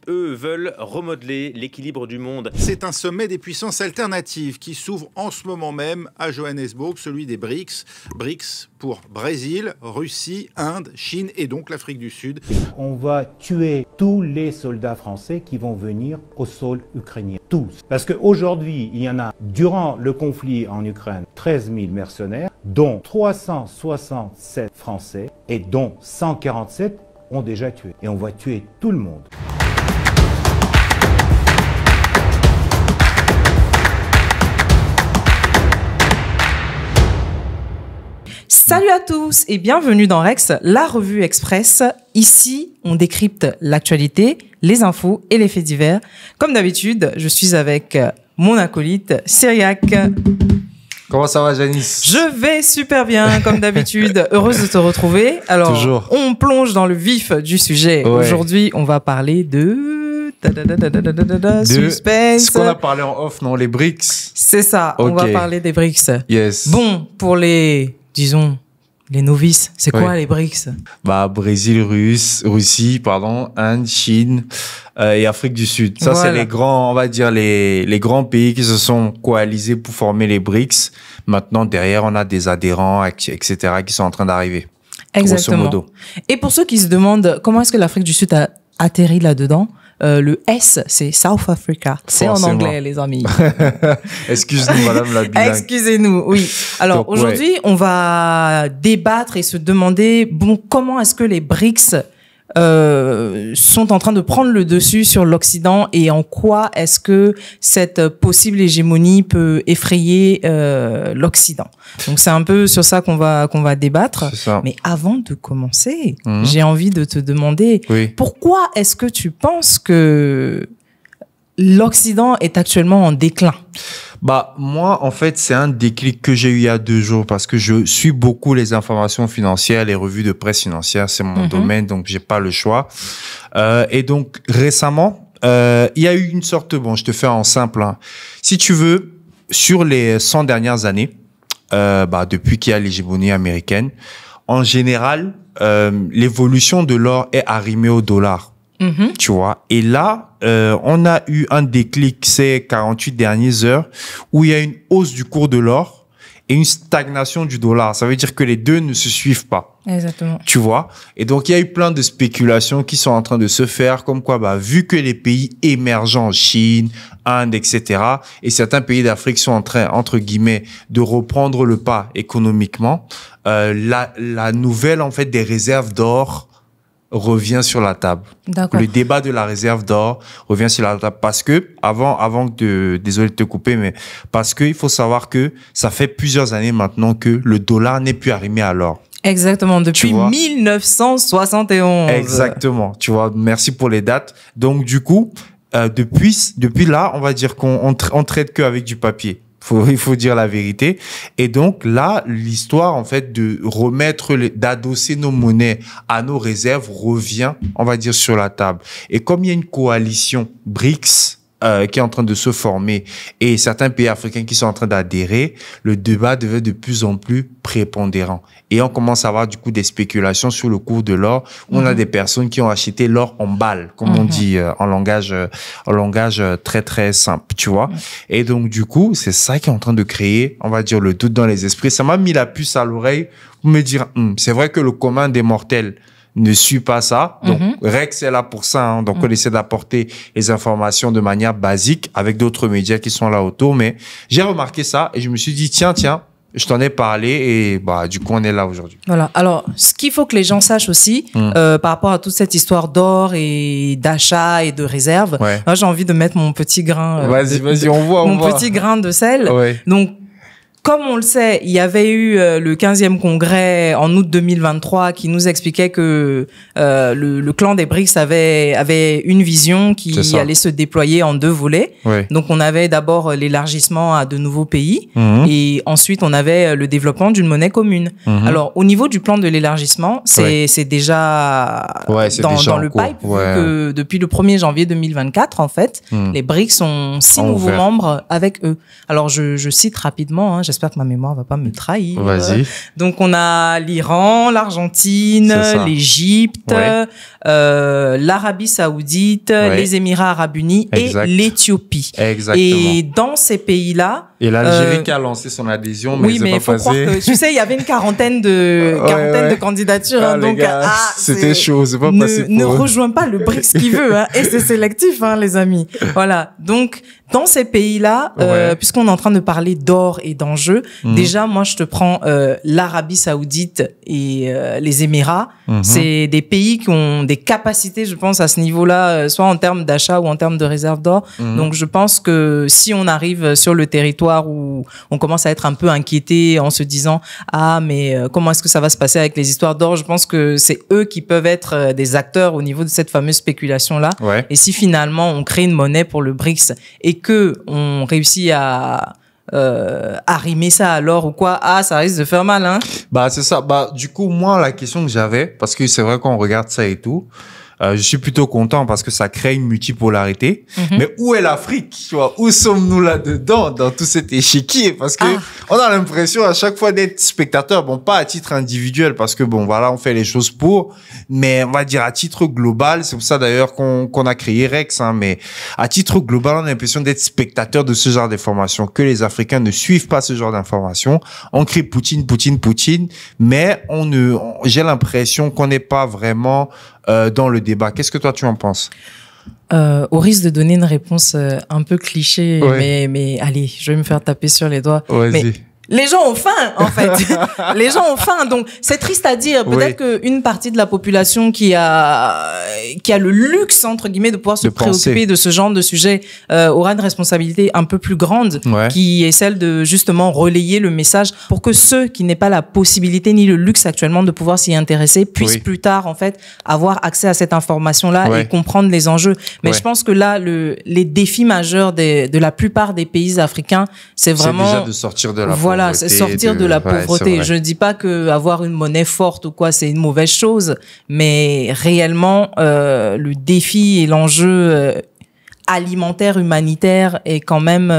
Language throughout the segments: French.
Eux veulent remodeler l'équilibre du monde. C'est un sommet des puissances alternatives qui s'ouvre en ce moment même à Johannesburg, celui des BRICS. BRICS pour Brésil, Russie, Inde, Chine et donc l'Afrique du Sud. On va tuer tous les soldats français qui vont venir au sol ukrainien. Tous. Parce qu'aujourd'hui, il y en a, durant le conflit en Ukraine, 13 000 mercenaires, dont 367 Français et dont 147 ont déjà tué. Et on va tuer tout le monde. Salut à tous et bienvenue dans Rex, la revue express. Ici, on décrypte l'actualité, les infos et les faits divers. Comme d'habitude, je suis avec mon acolyte, Cyriac. Comment ça va, Janice? Je vais super bien, comme d'habitude. Heureuse de te retrouver. Alors, toujours. On plonge dans le vif du sujet. Ouais. Aujourd'hui, on va parler de... Suspense. Ce qu'on a parlé en off, non? Les BRICS. C'est ça, Okay. On va parler des BRICS. Yes. Bon, pour les, disons, les novices, c'est quoi les BRICS? Bah, Brésil, Russie, Inde, Chine et Afrique du Sud. Ça, Voilà. c'est les grands, on va dire, les grands pays qui se sont coalisés pour former les BRICS. Maintenant, derrière, on a des adhérents, etc., qui sont en train d'arriver. Exactement. Grosso modo. Et pour ceux qui se demandent comment est-ce que l'Afrique du Sud a atterri là-dedans, le S, c'est South Africa. C'est en Forcément. anglais, les amis. Excuse-nous, madame la bilingue. Excusez-nous, oui. Alors, Donc, aujourd'hui, on va débattre et se demander, bon, comment est-ce que les BRICS sont en train de prendre le dessus sur l'Occident et en quoi est-ce que cette possible hégémonie peut effrayer l'Occident. Donc, c'est un peu sur ça qu'on va débattre. C'est ça. Mais avant de commencer, j'ai envie de te demander, Oui. pourquoi est-ce que tu penses que l'Occident est actuellement en déclin? Bah, moi, en fait, c'est un déclic que j'ai eu il y a 2 jours parce que je suis beaucoup les informations financières, les revues de presse financière, c'est mon domaine, donc j'ai pas le choix. Et donc, récemment, il y a eu une sorte, bon, je te fais en simple, hein. Si tu veux, sur les 100 dernières années, depuis qu'il y a l'hégémonie américaine, en général, l'évolution de l'or est arrimée au dollar. Tu vois. Et là, on a eu un déclic ces 48 dernières heures où il y a une hausse du cours de l'or et une stagnation du dollar. Ça veut dire que les deux ne se suivent pas. Exactement. Tu vois. Et donc, il y a eu plein de spéculations qui sont en train de se faire, comme quoi, vu que les pays émergents, Chine, Inde, etc., et certains pays d'Afrique sont en train, entre guillemets, de reprendre le pas économiquement, la nouvelle, en fait, des réserves d'or revient sur la table. D'accord. Le débat de la réserve d'or revient sur la table parce que, désolé de te couper, mais parce que il faut savoir que ça fait plusieurs années maintenant que le dollar n'est plus arrimé à l'or. Exactement, depuis Tu vois. 1971. Exactement. Tu vois, merci pour les dates. Donc, du coup, depuis là, on va dire qu'on traite qu'avec du papier. Il faut dire la vérité. Et donc là, l'histoire, en fait, d'adosser nos monnaies à nos réserves revient, on va dire, sur la table. Et comme il y a une coalition BRICS, qui est en train de se former et certains pays africains qui sont en train d'adhérer, le débat devient de plus en plus prépondérant. Et on commence à avoir du coup des spéculations sur le cours de l'or. On a des personnes qui ont acheté l'or en balles, comme on dit en langage très très simple, tu vois. Et donc du coup, c'est ça qui est en train de créer, on va dire, le doute dans les esprits. Ça m'a mis la puce à l'oreille pour me dire, c'est vrai que le commun des mortels ne suit pas ça. Donc, Rex est là pour ça. Hein. Donc, on essaie d'apporter les informations de manière basique avec d'autres médias qui sont là autour. Mais j'ai remarqué ça et je me suis dit, tiens, je t'en ai parlé et du coup, on est là aujourd'hui. Voilà. Alors, ce qu'il faut que les gens sachent aussi, par rapport à toute cette histoire d'or et d'achat et de réserve, moi, j'ai envie de mettre mon petit grain. Vas-y, on voit. Petit grain de sel. Ouais. Donc, comme on le sait, il y avait eu le 15e congrès en août 2023 qui nous expliquait que le clan des BRICS avait une vision qui allait se déployer en 2 volets. Ouais. Donc, on avait d'abord l'élargissement à de nouveaux pays et ensuite, on avait le développement d'une monnaie commune. Alors, au niveau du plan de l'élargissement, c'est déjà dans le pipe, vu que depuis le 1er janvier 2024, en fait, les BRICS ont 6 nouveaux membres avec eux. Alors, je cite rapidement, j'espère que ma mémoire va pas me trahir. Vas-y. Donc, on a l'Iran, l'Argentine, C'est ça. l'Égypte, Ouais. l'Arabie Saoudite, Ouais. les Émirats Arabes Unis Exact. et l'Éthiopie. Exactement. Et dans ces pays-là, Et l'Algérie qui a lancé son adhésion, mais oui, c'est mais pas il faut croire passé. que, tu sais, il y avait une quarantaine de Ouais. candidatures. Ah, hein, les donc, gars, c'était c'est- chaud, c'est pas passé ne pour eux. rejoins pas le BRICS qui veut, hein, et c'est sélectif, hein, les amis. Voilà. Donc, dans ces pays-là, Ouais. puisqu'on est en train de parler d'or et d'enjeux, Mhm. déjà, moi, je te prends l'Arabie Saoudite et les Émirats. Mhm. C'est des pays qui ont des capacités, je pense, à ce niveau-là, soit en termes d'achat ou en termes de réserve d'or. Mhm. Donc, je pense que si on arrive sur le territoire où on commence à être un peu inquiété en se disant ah mais comment est-ce que ça va se passer avec les histoires d'or, je pense que c'est eux qui peuvent être des acteurs au niveau de cette fameuse spéculation là. Ouais. Et si finalement on crée une monnaie pour le BRICS et que on réussit à arrimer ça à l'or ou quoi, ah ça risque de faire mal, hein. Bah, c'est ça. Bah, du coup, moi, la question que j'avais, parce que c'est vrai qu'on regarde ça et tout, je suis plutôt content parce que ça crée une multipolarité. Mhm. Mais où est l'Afrique? Tu vois, où sommes-nous là-dedans, dans tout cet échiquier? Parce que on a l'impression à chaque fois d'être spectateur. Bon, pas à titre individuel, parce que bon, voilà, on fait les choses pour, mais on va dire à titre global. C'est pour ça d'ailleurs qu'on a créé Rex, hein. Mais à titre global, on a l'impression d'être spectateur de ce genre d'informations, que les Africains ne suivent pas ce genre d'informations. On crie Poutine, Poutine, Poutine, mais j'ai l'impression qu'on n'est pas vraiment dans le débat. Qu'est-ce que toi tu en penses? Au risque de donner une réponse un peu cliché, Ouais. mais allez, je vais me faire taper sur les doigts. Vas-y. Mais les gens ont faim, en fait. Les gens ont faim, donc c'est triste à dire. Peut-être qu'une partie de la population qui a le luxe entre guillemets de pouvoir se De penser. préoccuper de ce genre de sujet aura une responsabilité un peu plus grande, Ouais. qui est celle de justement relayer le message pour que ceux qui n'aient pas la possibilité ni le luxe actuellement de pouvoir s'y intéresser puissent Oui. plus tard en fait avoir accès à cette information-là Ouais. et comprendre les enjeux. Mais Ouais. je pense que là, les défis majeurs de la plupart des pays africains, c'est vraiment C'est déjà de sortir de la voilà, pauvreté. c'est sortir de la Ouais, c'est pauvreté. vrai. Je ne dis pas que avoir une monnaie forte ou quoi, c'est une mauvaise chose, mais réellement, le défi et l'enjeu alimentaire, humanitaire est quand même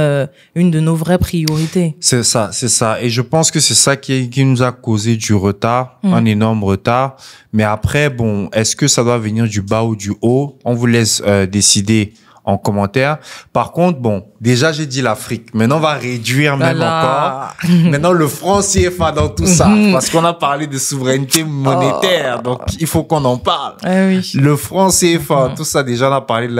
une de nos vraies priorités. C'est ça, c'est ça. Et je pense que c'est ça qui nous a causé du retard, un énorme retard. Mais après, bon, est-ce que ça doit venir du bas ou du haut? On vous laisse décider en commentaire. Par contre, bon, déjà, j'ai dit l'Afrique. Maintenant, on va réduire même Voilà. encore. Maintenant, le franc CFA dans tout ça. Parce qu'on a parlé de souveraineté monétaire. Donc, il faut qu'on en parle. Ah oui. Le franc CFA, tout ça, déjà, on a parlé de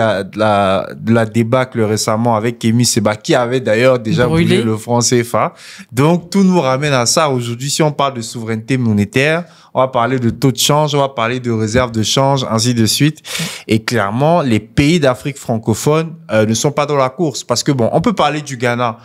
la débâcle récemment avec Kémy Seba, qui avait d'ailleurs déjà Brûlé. brûlé le franc CFA. Donc, tout nous ramène à ça. Aujourd'hui, si on parle de souveraineté monétaire, on va parler de taux de change, on va parler de réserve de change, ainsi de suite. Et clairement, les pays d'Afrique francophone ne sont pas dans la course. Parce que bon, on peut parler du Ghana.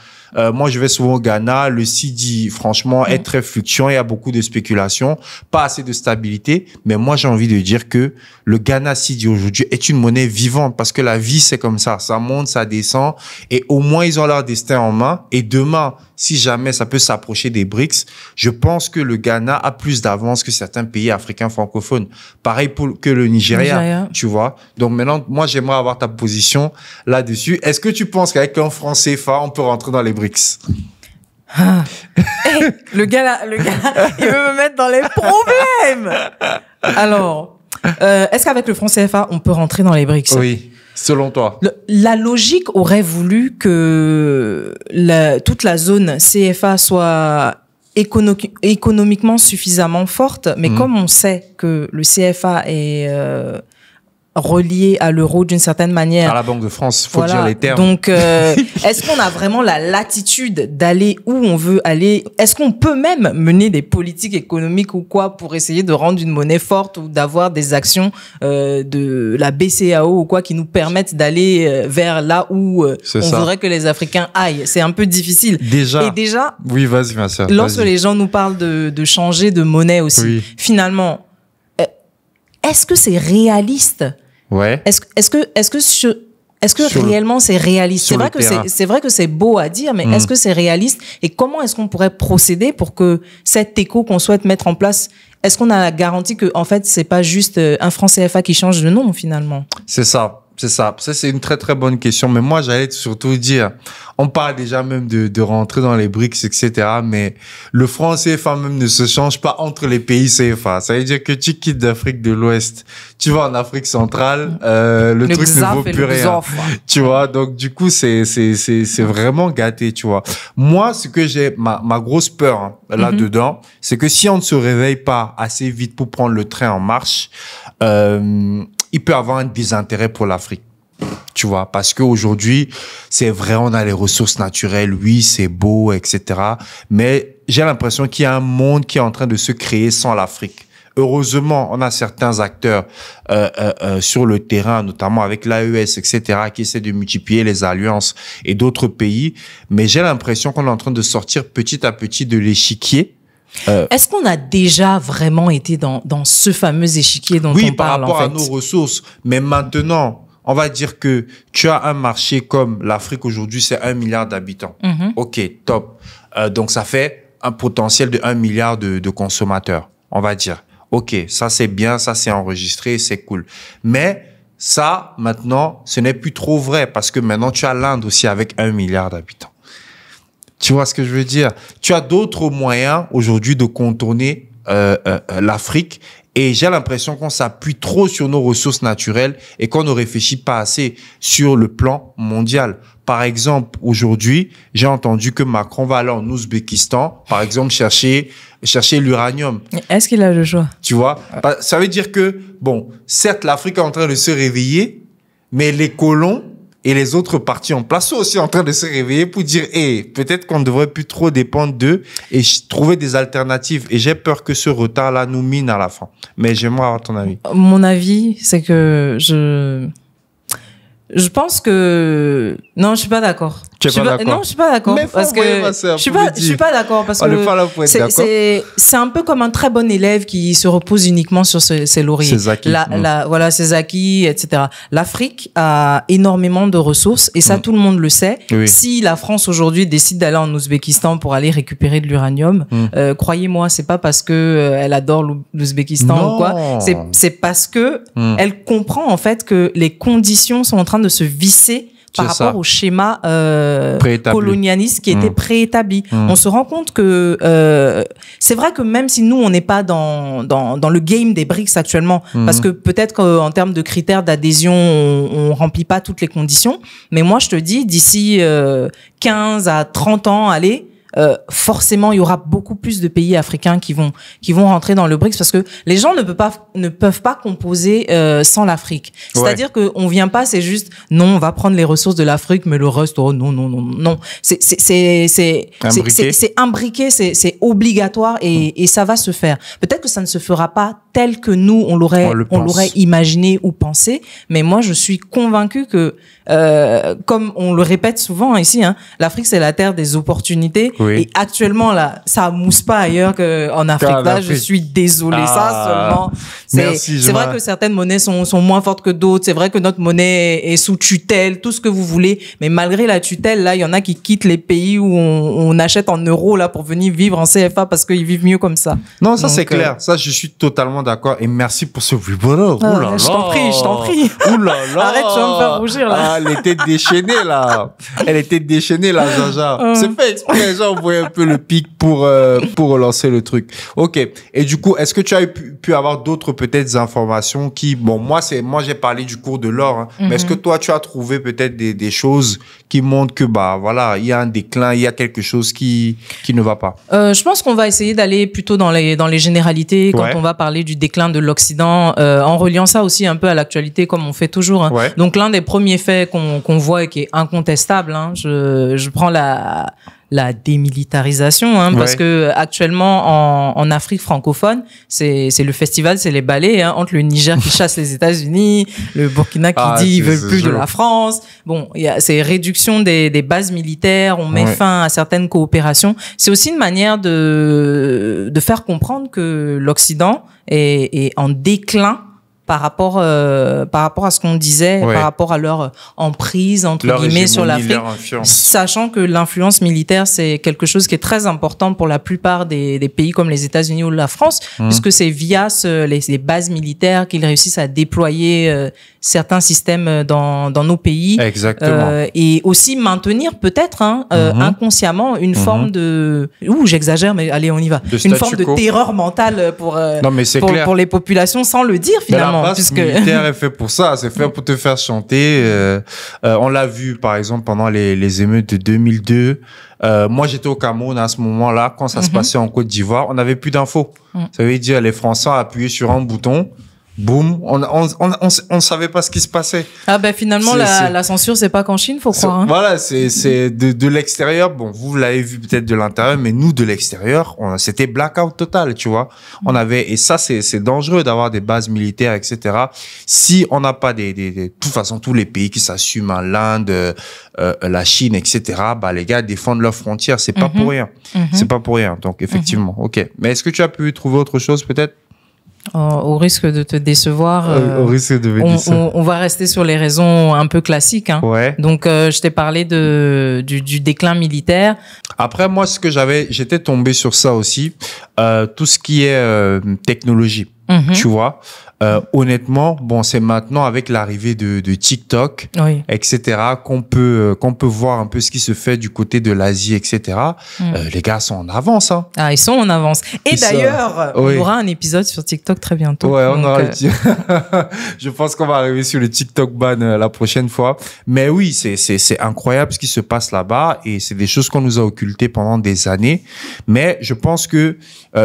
Moi, je vais souvent au Ghana. Le CIDI, franchement, est très fluctuant. Il y a beaucoup de spéculation, pas assez de stabilité. Mais moi, j'ai envie de dire que le Ghana CIDI aujourd'hui est une monnaie vivante parce que la vie, c'est comme ça. Ça monte, ça descend. Et au moins, ils ont leur destin en main. Et demain, si jamais ça peut s'approcher des BRICS, je pense que le Ghana a plus d'avance que certains pays africains francophones. Pareil que le Nigeria, tu vois. Donc maintenant, moi, j'aimerais avoir ta position là-dessus. Est-ce que tu penses qu'avec un franc CFA, on peut rentrer dans les BRICS? Hey, le gars là, il veut me mettre dans les problèmes. Alors, est-ce qu'avec le franc CFA, on peut rentrer dans les BRICS? Oui. Selon toi? La logique aurait voulu que toute la zone CFA soit économiquement suffisamment forte, mais comme on sait que le CFA est relié à l'euro d'une certaine manière. À la Banque de France, faut voilà. dire les termes. Donc, est-ce qu'on a vraiment la latitude d'aller où on veut aller? Est-ce qu'on peut même mener des politiques économiques ou quoi pour essayer de rendre une monnaie forte ou d'avoir des actions de la BCAO ou quoi qui nous permettent d'aller vers là où on voudrait que les Africains aillent? C'est un peu difficile. Déjà. Oui, vas-y, ma sœur. Lorsque les gens nous parlent de changer de monnaie aussi, finalement, est-ce que c'est réaliste? Ouais. Est-ce que réellement c'est réaliste? C'est vrai que c'est beau à dire, mais est-ce que c'est réaliste? Et comment est-ce qu'on pourrait procéder pour que cet éco qu'on souhaite mettre en place, est-ce qu'on a la garantie que en fait c'est pas juste un franc CFA qui change de nom finalement? C'est ça. c'est ça. Ça, c'est une très, très bonne question. Mais moi, j'allais surtout dire, on parle déjà même de rentrer dans les BRICS, etc. Mais le franc CFA même ne se change pas entre les pays CFA. Ça veut dire que tu quittes d'Afrique de l'Ouest, tu vas en Afrique centrale, le truc ne vaut plus rien. Tu vois, donc du coup, c'est vraiment gâté, tu vois. Moi, ce que j'ai, ma grosse peur là-dedans, c'est que si on ne se réveille pas assez vite pour prendre le train en marche, il peut avoir un désintérêt pour l'Afrique. Tu vois, parce qu'aujourd'hui, c'est vrai, on a les ressources naturelles, oui, c'est beau, etc. Mais j'ai l'impression qu'il y a un monde qui est en train de se créer sans l'Afrique. Heureusement, on a certains acteurs sur le terrain, notamment avec l'AES, etc., qui essaient de multiplier les alliances et d'autres pays. Mais j'ai l'impression qu'on est en train de sortir petit à petit de l'échiquier. Est-ce qu'on a déjà vraiment été dans ce fameux échiquier dont on parle, oui, par rapport en fait, à nos ressources. Mais maintenant, on va dire que tu as un marché comme l'Afrique aujourd'hui, c'est 1 milliard d'habitants. OK, top. Donc, ça fait un potentiel de 1 milliard de consommateurs, on va dire. OK, ça c'est bien, ça c'est enregistré, c'est cool. Mais ça, maintenant, ce n'est plus trop vrai parce que maintenant, tu as l'Inde aussi avec 1 milliard d'habitants. Tu vois ce que je veux dire? Tu as d'autres moyens aujourd'hui de contourner l'Afrique. Et j'ai l'impression qu'on s'appuie trop sur nos ressources naturelles et qu'on ne réfléchit pas assez sur le plan mondial. Par exemple, aujourd'hui, j'ai entendu que Macron va aller en Ouzbékistan, par exemple, chercher l'uranium. Est-ce qu'il a le choix? Tu vois? Ça veut dire que, bon, certes, l'Afrique est en train de se réveiller, mais les colons et les autres partis en place sont aussi en train de se réveiller pour dire, peut-être qu'on ne devrait plus trop dépendre d'eux et trouver des alternatives. Et j'ai peur que ce retard-là nous mine à la fin. Mais j'aimerais avoir ton avis. Mon avis, c'est que je pense que non, je suis pas d'accord. Tu es pas d'accord? Non, je suis pas d'accord parce que je suis pas d'accord parce que c'est un peu comme un très bon élève qui se repose uniquement sur ses lauriers. Ses acquis. Voilà, ses acquis, etc. L'Afrique a énormément de ressources et ça, tout le monde le sait. Oui. Si la France aujourd'hui décide d'aller en Ouzbékistan pour aller récupérer de l'uranium, croyez-moi, c'est pas parce que elle adore l'Ouzbékistan ou quoi. C'est parce que elle comprend en fait que les conditions sont en train de se visser par rapport au schéma colonialiste qui était préétabli. On se rend compte que c'est vrai que même si nous, on n'est pas dans le game des BRICS actuellement, parce que peut-être qu'en termes de critères d'adhésion, on remplit pas toutes les conditions, mais moi, je te dis, d'ici 15 à 30 ans, allez, forcément, il y aura beaucoup plus de pays africains qui vont rentrer dans le BRICS parce que les gens ne peuvent pas composer sans l'Afrique. C'est-à-dire que on vient pas, c'est juste non, on va prendre les ressources de l'Afrique, mais le reste, oh non. C'est imbriqué, c'est obligatoire et ça va se faire. Peut-être que ça ne se fera pas tel que nous on l'aurait imaginé ou pensé, mais moi je suis convaincue que comme on le répète souvent ici, l'Afrique c'est la terre des opportunités. Oui. Et actuellement là, ça mousse pas ailleurs qu'en Afrique. Là, je suis désolée, ça seulement. C'est vrai que certaines monnaies sont moins fortes que d'autres. C'est vrai que notre monnaie est sous tutelle, tout ce que vous voulez. Mais malgré la tutelle, là, il y en a qui quittent les pays où on achète en euros là pour venir vivre en CFA parce qu'ils vivent mieux comme ça. Non, ça c'est clair. Ça, je suis totalement d'accord. Et merci pour ce vibreur. Je t'en prie. Ouh là là. Arrête, tu vas me faire rougir là. Elle était déchaînée là. Jaja. C'est fait exprès. Genre, on voyait un peu le pic pour relancer le truc. Ok. Et du coup, est-ce que tu as pu avoir d'autres peut-être informations qui, bon, moi j'ai parlé du cours de l'or, mais est-ce que toi tu as trouvé peut-être des choses qui montrent que voilà, il y a un déclin, il y a quelque chose qui ne va pas? Je pense qu'on va essayer d'aller plutôt dans les généralités quand on va parler du déclin de l'Occident, en reliant ça aussi un peu à l'actualité comme on fait toujours. Donc l'un des premiers faits qu'on voit et qui est incontestable, je prends la démilitarisation, parce que actuellement en Afrique francophone, c'est le festival, c'est les ballets, entre le Niger qui chasse les États-Unis, le Burkina qui dit ils veulent plus de la France. Bon, il y a ces réductions des bases militaires, on met fin à certaines coopérations. C'est aussi une manière de faire comprendre que l'Occident est en déclin par rapport à ce qu'on disait, Ouais. par rapport à leur emprise entre Leur guillemets sur hégémonie, l'Afrique, leur influence. sachant que l'influence militaire c'est quelque chose qui est très important pour la plupart des pays comme les États-Unis ou la France, puisque c'est via les bases militaires qu'ils réussissent à déployer certains systèmes dans nos pays. Exactement. Et aussi maintenir peut-être inconsciemment une forme de j'exagère mais allez on y va, De une statu forme de quo. terreur mentale Non, mais c'est pour clair. les populations sans le dire Mais finalement, la base puisque militaire est fait pour ça, c'est fait pour te faire chanter. On l'a vu par exemple pendant les émeutes de 2002. Moi j'étais au Cameroun à ce moment-là, quand ça se passait en Côte d'Ivoire, on n'avait plus d'infos. Ça veut dire les Français appuyaient sur un bouton, boum, on savait pas ce qui se passait. ah ben finalement C'est- la censure c'est pas qu'en Chine, faut croire. Voilà, c'est de l'extérieur. Bon, vous l'avez vu peut-être de l'intérieur, mais nous de l'extérieur, c'était blackout total, tu vois. On avait, et ça c'est dangereux d'avoir des bases militaires, etc. Si on n'a pas de toute façon tous les pays qui s'assument, hein, l'Inde, la Chine, etc. Bah les gars défendent leurs frontières, c'est pas pour rien. C'est pas pour rien. Donc effectivement, ok. Mais est-ce que tu as pu trouver autre chose peut-être? Au risque de te décevoir, Au risque de me dire ça. on va rester sur les raisons un peu classiques. Hein. Ouais. Donc, je t'ai parlé du déclin militaire. Après, moi, j'étais tombé sur ça aussi, tout ce qui est technologie, tu vois. Honnêtement, bon, c'est maintenant avec l'arrivée de TikTok, Oui. etc., qu'on peut voir un peu ce qui se fait du côté de l'Asie, etc. Les gars sont en avance, hein. Ah, ils sont en avance. Et Ils sont- d'ailleurs, on Oui. aura un épisode sur TikTok très bientôt. Ouais, on Donc, aura je pense qu'on va arriver sur le TikTok ban la prochaine fois. Mais oui, c'est incroyable ce qui se passe là-bas et c'est des choses qu'on nous a occultées pendant des années. Mais je pense que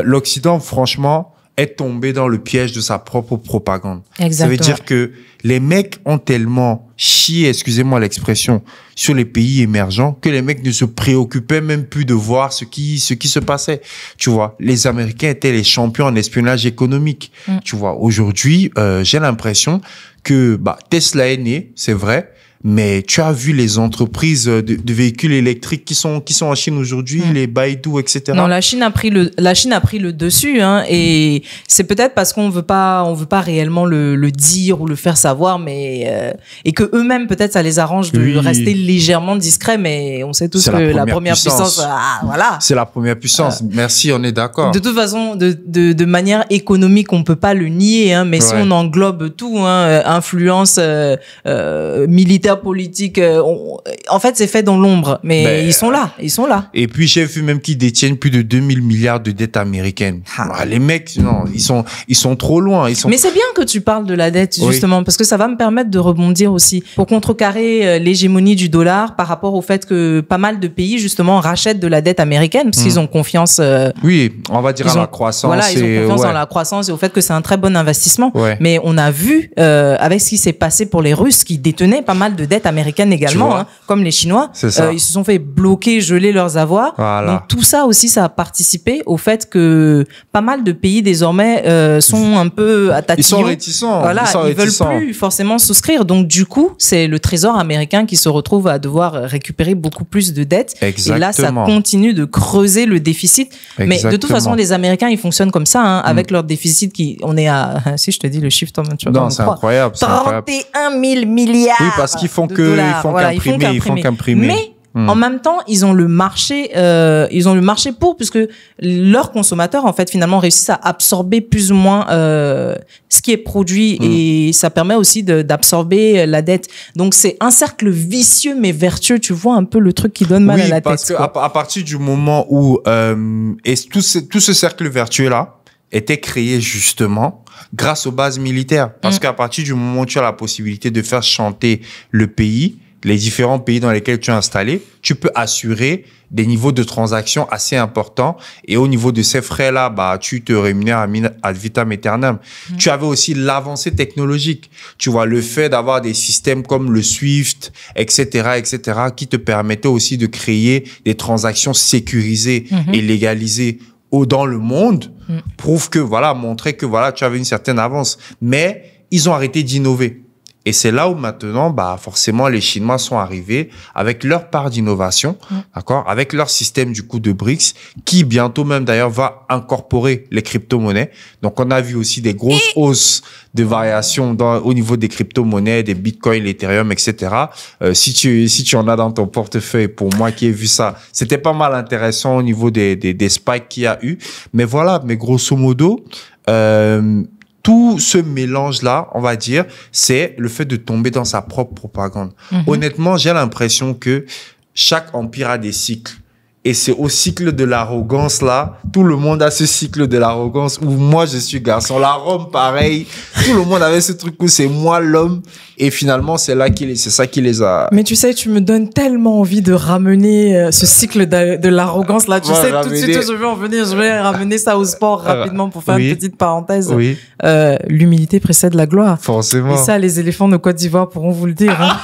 l'Occident, franchement, est tombé dans le piège de sa propre propagande. Exactement. Ça veut dire que les mecs ont tellement chié, excusez-moi l'expression, sur les pays émergents que les mecs ne se préoccupaient même plus de voir ce qui se passait. Tu vois, les Américains étaient les champions en espionnage économique. Tu vois, aujourd'hui, j'ai l'impression que Tesla est né, c'est vrai. Mais tu as vu les entreprises de véhicules électriques qui sont en Chine aujourd'hui, les Baidu, etc. Non, la Chine a pris le dessus, hein, et c'est peut-être parce qu'on veut pas réellement le dire ou le faire savoir, mais et que eux-mêmes peut-être ça les arrange de Oui. rester légèrement discrets, mais on sait tous C'est que la la première première puissance, puissance. voilà. C'est la première puissance. Merci, on est d'accord. De toute façon, de manière économique, on peut pas le nier, hein, mais si Ouais. on englobe tout, hein, influence militaire, politique, en fait, c'est fait dans l'ombre, mais Ben, ils sont là. Et puis, j'ai vu même qu'ils détiennent plus de 2000 milliards de dettes américaines. Les mecs, non, ils sont trop loin. Mais c'est bien que tu parles de la dette, Oui. justement, parce que ça va me permettre de rebondir aussi pour contrecarrer l'hégémonie du dollar par rapport au fait que pas mal de pays, justement, rachètent de la dette américaine parce qu'ils ont confiance. Oui, on va dire Ils à ont- la croissance. Voilà, ils ont et- confiance ouais. dans la croissance et au fait que c'est un très bon investissement. Ouais. Mais on a vu, avec ce qui s'est passé pour les Russes qui détenaient pas mal de dettes américaines Tu également, vois. hein, comme les Chinois, C'est ça. ils se sont fait bloquer, geler leurs avoirs. Voilà. Donc tout ça aussi, ça a participé au fait que pas mal de pays désormais sont un peu à Ils tatillon. sont réticents. Voilà, sont ils veulent réticents. plus forcément souscrire. Donc du coup, c'est le Trésor américain qui se retrouve à devoir récupérer beaucoup plus de dettes. Et là, ça Exactement. continue de creuser le déficit. Mais de toute Exactement. façon, les Américains, ils fonctionnent comme ça, hein, avec leur déficit on est à, si je te dis le chiffre, toi, tu vas pas Non, me c'est croire. incroyable. C'est incroyable. 31 000 milliards. Oui, parce qu'ils font de que- dollars. ils font Voilà, qu'imprimer. Mais en même temps, ils ont le marché pour, puisque leurs consommateurs, en fait, finalement, réussissent à absorber plus ou moins ce qui est produit et ça permet aussi d'absorber la dette. Donc, c'est un cercle vicieux mais vertueux. Tu vois un peu le truc qui donne mal à la tête. parce que quoi. à partir du moment où et tout ce cercle vertueux là était créé justement grâce aux bases militaires, parce qu'à partir du moment où tu as la possibilité de faire chanter le pays, les différents pays dans lesquels tu es installé, tu peux assurer des niveaux de transactions assez importants. Et au niveau de ces frais-là, tu te rémunères ad vitam aeternam. Tu avais aussi l'avancée technologique. Tu vois, le fait d'avoir des systèmes comme le SWIFT, etc., qui te permettaient aussi de créer des transactions sécurisées et légalisées dans le monde, prouve que, montrer que, tu avais une certaine avance. Mais ils ont arrêté d'innover. Et c'est là où maintenant, bah, forcément, les Chinois sont arrivés avec leur part d'innovation, d'accord, avec leur système, du coup, de BRICS, qui bientôt même, d'ailleurs, va incorporer les crypto-monnaies. Donc, on a vu aussi des grosses hausses de variations au niveau des crypto-monnaies, des bitcoins, l'Ethereum, etc. Si tu en as dans ton portefeuille, pour moi qui ai vu ça, c'était pas mal intéressant au niveau des spikes qu'il y a eu. Mais voilà, mais grosso modo, tout ce mélange-là, on va dire, c'est le fait de tomber dans sa propre propagande. Honnêtement, j'ai l'impression que chaque empire a des cycles. Et c'est au cycle de l'arrogance, là. Tout le monde a ce cycle de l'arrogance où moi, je suis garçon. La Rome, pareil. Tout le monde avait ce truc où c'est moi l'homme. Et finalement, c'est ça qui les a... Mais tu sais, tu me donnes tellement envie de ramener ce cycle de l'arrogance, là. Tu sais, tout de suite, je vais ramener ça au sport rapidement pour faire une petite parenthèse. Oui. L'humilité précède la gloire. Forcément. Et ça, les éléphants de Côte d'Ivoire pourront vous le dire. Hein.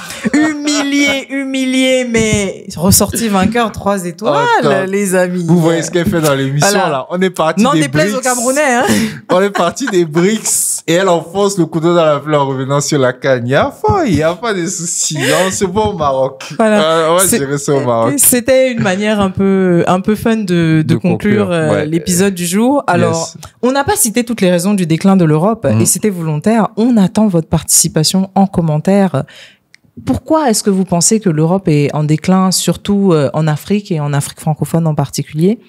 Humilié, mais ressorti vainqueur, 3 étoiles, les amis. Vous voyez ce qu'elle fait dans l'émission, là. On est parti non, des déplaise BRICS. aux Camerounais, hein. On est parti des BRICS et elle enfonce le couteau dans la fleur en revenant sur la canne. Il y a pas de soucis. C'est bon au Maroc. Voilà. On va gérer ça au Maroc. C'était une manière un peu fun de conclure l'épisode du jour. Alors, on n'a pas cité toutes les raisons du déclin de l'Europe et c'était volontaire. On attend votre participation en commentaire. Pourquoi est-ce que vous pensez que l'Europe est en déclin, surtout en Afrique et en Afrique francophone en particulier?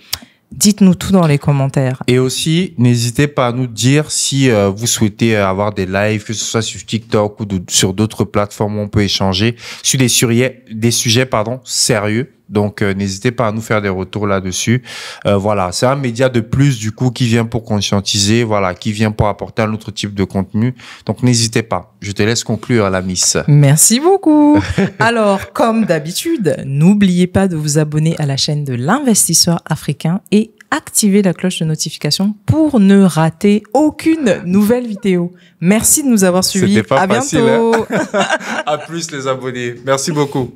Dites-nous tout dans les commentaires. Et aussi, n'hésitez pas à nous dire si vous souhaitez avoir des lives, que ce soit sur TikTok ou sur d'autres plateformes où on peut échanger sur des sujets sérieux. Donc, n'hésitez pas à nous faire des retours là-dessus. Voilà, c'est un média de plus, du coup, qui vient pour conscientiser, voilà, qui vient pour apporter un autre type de contenu. Donc, n'hésitez pas. Je te laisse conclure, la Miss. Merci beaucoup. Alors, comme d'habitude, n'oubliez pas de vous abonner à la chaîne de l'Investisseur africain et activer la cloche de notification pour ne rater aucune nouvelle vidéo. Merci de nous avoir suivis. C'était pas à facile, bientôt. hein. À plus, les abonnés. Merci beaucoup.